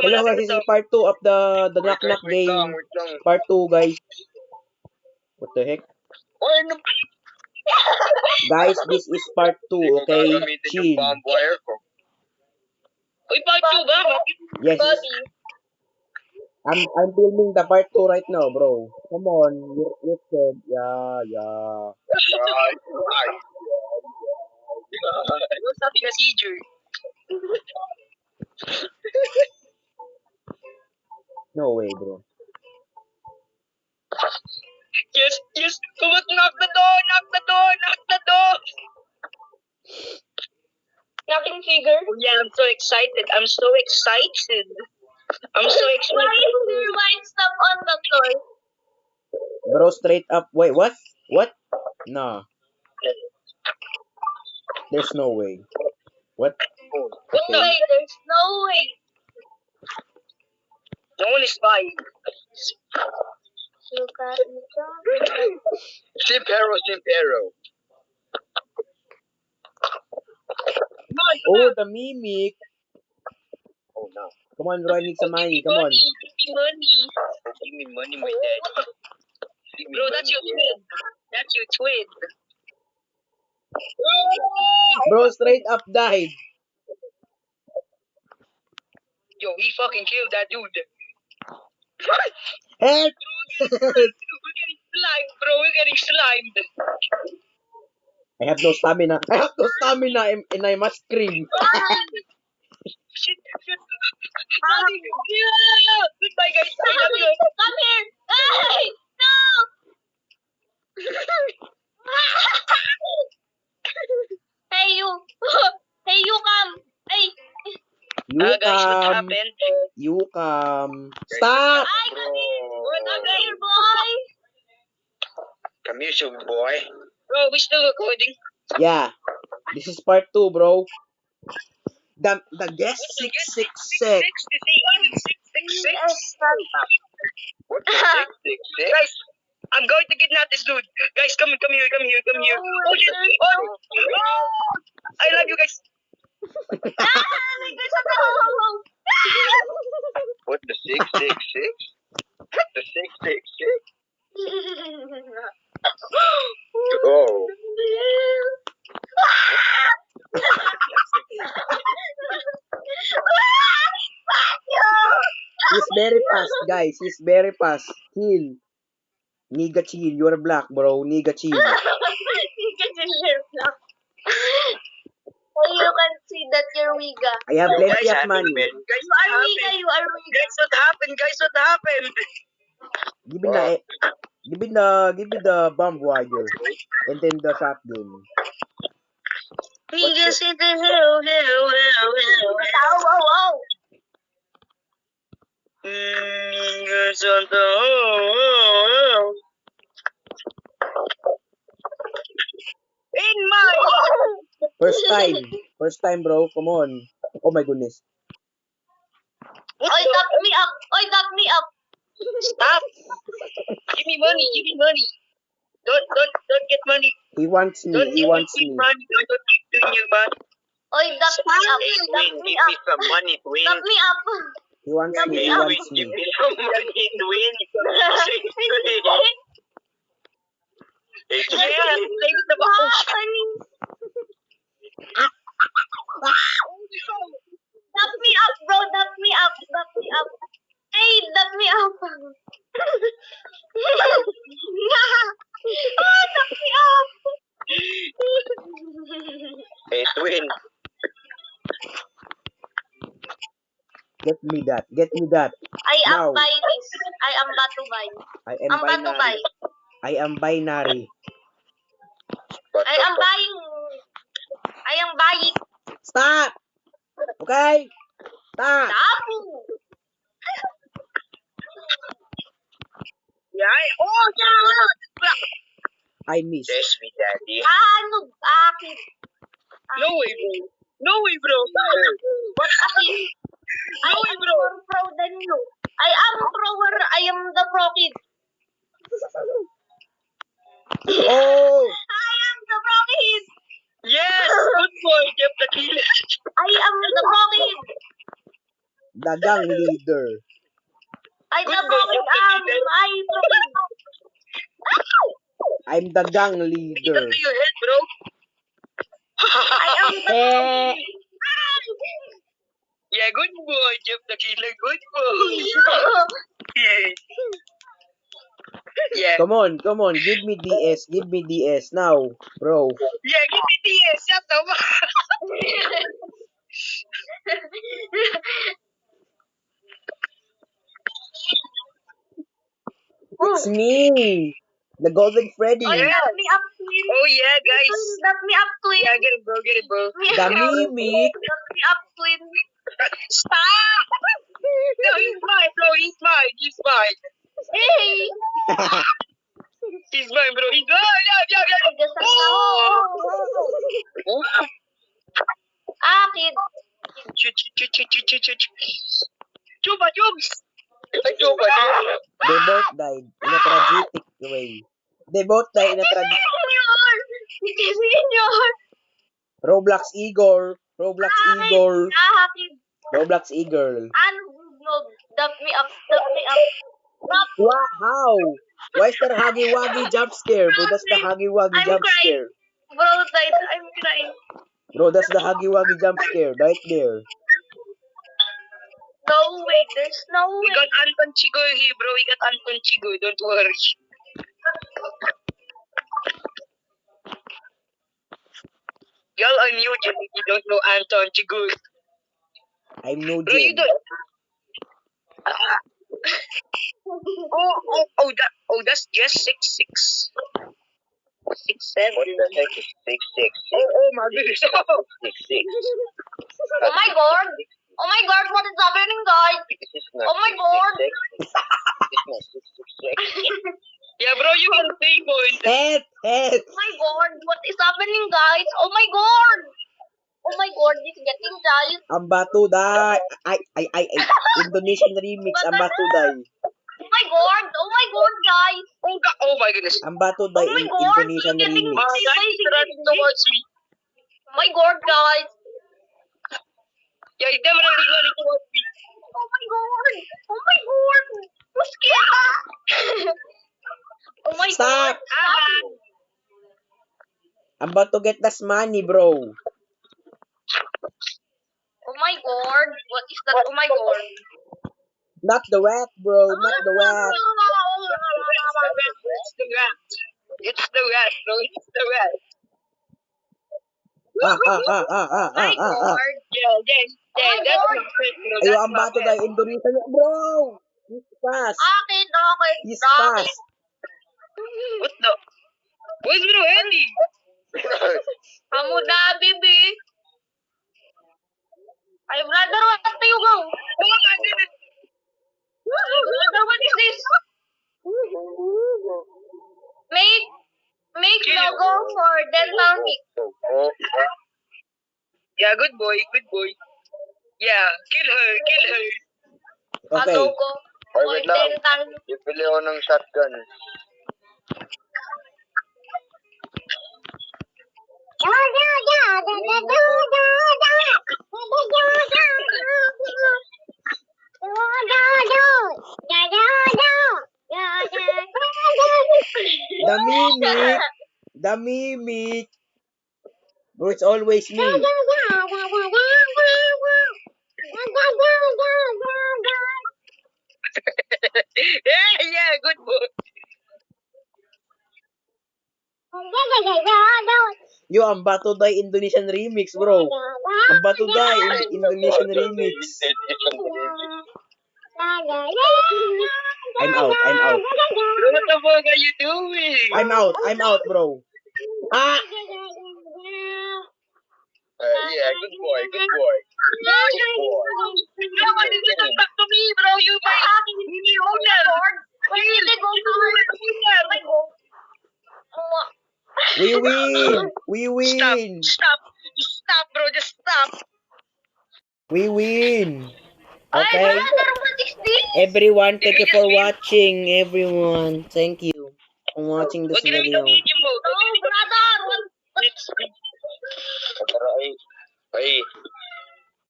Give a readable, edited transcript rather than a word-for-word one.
Hello guys, this is part 2 of the knock knock Wait game. lang. Part 2 guys. What the heck? Oy, ano? Guys, this is part 2, Hindi ko okay? gagamitin yung Chill. bomb wire ko. Uy, part 2 ba? Yes, I'm filming the part 2 right now, bro. Come on, you said, yeah. Ay. What's up, procedure? No way, bro. Yes. Come on, knock the door. Knocking figure? Oh, yeah, I'm so excited. Why is there white stuff on the floor? Bro, straight up. Wait, what? What? Nah. There's no way. What? What the? Okay. Wait, there's no way. No one is buying. Look at me. Simpero. Oh, the mimic. Oh no. Come on, bro, I need some money. Come on. Give me money, my daddy. Give me Bro, that's your twin. Bro, straight up died. Yo, he fucking killed that dude. Help! We're getting slimed, bro. We're getting slimed. I have no stamina. And I must scream. Shit. Yeah. Goodbye, guys. I love you. Come here. Hey, no. Hey, you. Hey, you come. Hey. Guys, what Come. happened? You come. Stop! Ay, come here. What Come happened? here, boy. Come here, sugar boy. Bro, we still recording. Yeah. This is part 2, bro. The guest 666. What's the 666? Guys, I'm going to kidnap this dude. Guys, come here. Oh, shit. I love you guys. What, the 666? The 666? Oh. He's very fast, guys. He's very fast. Chill. Nigga chill. You're black, bro. Nigga chill. So you can see that you're Wiga. I have plenty of money. Guys, You are Wiga. Guys, what happened? Give me the bomb wire. And then the shotgun. Niggas in the hell. Wow. Niggas on the hell. In my... First time, bro. Come on. Oh my goodness. Oy, knock me up. Stop. Give me money. Don't get money. He wants me. Don't He wants me. money. Don't keep doing your bad. Oy, knock me up. Give me some money, Twin. Knock me up. He wants me. He Give wants me. Give me some money, Twin. Hey, Yeah, Twin. play with the box. Knock me up, bro. Knock me up. Hey, knock me up. Knock me up. Hey, Twin. Get me that. I am Now. buying this. I am about to buy. I am binary. I am binary. I am buying. Stop! Okay? Stop! Tapo. I miss. Yes, me, daddy. Ano? Akin. No way, bro. What akin? I am more pro than you. I am proer. I am the pro kid. Oh! I am the pro kid. Yes, good boy. Get the kill. I am the pro kid. the gang leader. I Good the boy, Job the Killer. I'm the gang Take leader. it to your head, bro. I am the Eh, Yeah, good boy, Job the Killer. Good boy. Yeah. come on. Give me DS now, bro. Yeah, give me DS. Shut up. It's me, the Golden Freddy. Oh, Yeah. dap me up, twin. Oh, yeah, guys. Dap me up, twin. Yeah, get it, bro. Get it, bro. The Mimic. Dap me up, twin. Stop! No, he's mine, bro. He's mine. He's mine. Hey! He's mine, bro. He's mine. Yeah. Tigasan ka ho. Akin. Chupa, chubs. Ay, chupa. They both died in a tragic way. They both died in a tragic. Hindi senior. Roblox Igor. Roblox Igor. Akin. Roblox Eagle. Ano? No. Dap me up. Dap me up. Dap. What? How? Why is there Huggy Wuggy jump scare? Bro, that's the Huggy Wuggy I'm jump crying. scare. Bro, died. I'm crying. Bro, that's the Huggy Wuggy jump scare right there. No way. There's no We way. got Anton Chigoy here, bro. We got Anton Chigoy. Don't worry. Y'all are new, Jim. You don't know Anton Chigoy. I'm no Bro, you Jim. don't. That's just 6'6". 6'7". What the heck is 6'6"? Oh my goodness. 6'6". Oh my god. Oh my god, what is happening, guys? This is not Oh my god. 6'6". It's not 6'6". Yeah, bro, you can take point. Help! Help! Oh my god, what is happening, guys? Oh my god. Oh my god, this is getting giant. Ang bato die. Ay. Indonesian remix. Ang bato die. Oh my god, guys. Oh my goodness. Ang bato Oh die my in god, Indonesian this is getting remix. Guys, he's running towards me. Oh my god, guys. Yeah, he's definitely running towards me. Oh my god. Oh my god. I'm scared. Oh my Stop. god. Stop. I'm about to get this money, bro. Oh my god. What is that? Oh my god. Not the rat, bro. Not the rat. It's the rat. It's the rat, bro. It's the rat. Ah. Oh my god. Yeah, my that's God. my friend, bro. Ayo, That's ang my bato friend. die Indonesian. Bro! He's fast. Akin, akin. He's Akin. fast. What the? Where's bro Andy? Abu Dhabi, baby. Ay, brother, what do you go? Oh my goodness. Brother, what is this? Make logo for dental meat. Yeah, good boy. Yeah, kill her. Okay. Logo Oy, for wait lang. dental meat. Bibili ako ng shotgun. The mimic. Bro, it's always me. Yeah, good boy. Yo, ang bato die Indonesian remix, bro. Ang bato die Indonesian remix. I'm out. Bro, what the fuck are you doing? I'm out, bro. Ah! Yeah, good boy. Good boy. No, why did you come back to me, bro? You my owner. We win, Stop, bro. Just stop. we win. Ay, Okay, brother, what is this? everyone, thank you for watching. Everyone, thank you for watching this Huwag ginamit video. ang video mo. Oh, brother, what? Let's Pero ay,